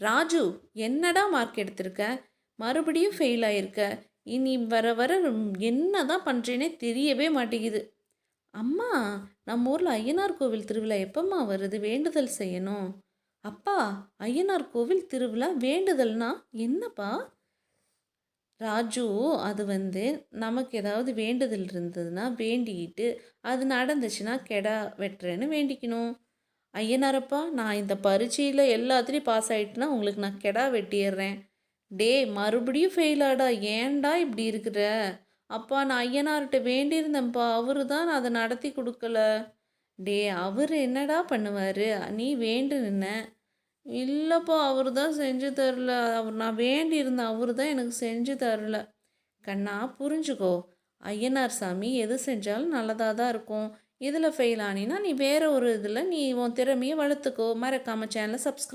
ராஜு, என்னடா மார்க் எடுத்திருக்க? மறுபடியும் ஃபெயில் ஆயிருக்க. இனி வர வர என்ன தான் பண்ணுறேனே தெரியவே மாட்டேங்குது. அம்மா, நம்ம ஊரில் ஐயனார் கோவில் திருவிழா எப்பம்மா வருது? வேண்டுதல் செய்யணும். அப்பா, ஐயனார் கோவில் திருவிழா வேண்டுதல்னா என்னப்பா? ராஜு, அது நமக்கு ஏதாவது வேண்டுதல் இருந்ததுன்னா வேண்டிக்கிட்டு அது நடந்துச்சுன்னா கெடா வெட்டுறேன்னு வேண்டிக்கணும். ஐயனாரப்பா, நான் இந்த பரீட்சையில் எல்லாத்துலேயும் பாஸ் ஆகிட்டுனா உங்களுக்கு நான் கெடா வெட்டிடுறேன். டே, மறுபடியும் ஃபெயிலாடா, ஏன்டா இப்படி இருக்கிற? அப்பா, நான் ஐயனார்கிட்ட வேண்டியிருந்தேன்ப்பா, அவரு தான் அதை நடத்தி கொடுக்கல. டே, அவர் என்னடா பண்ணுவார்? நீ வேண்டு நின்ன. இல்லைப்பா, அவர் தான் செஞ்சு தரல. நான் வேண்டியிருந்தேன், அவர் தான் எனக்கு செஞ்சு தரல. கண்ணா, புரிஞ்சுக்கோ. ஐயனார் சாமி எது செஞ்சாலும் நல்லதாக தான் இருக்கும். இதில் ஃபெயில் ஆனினா நீ வேறு ஒரு இதில் நீ உன் திறமையை வளர்த்துக்கோ. மறக்காமல் சேனலை சப்ஸ்கிரைப்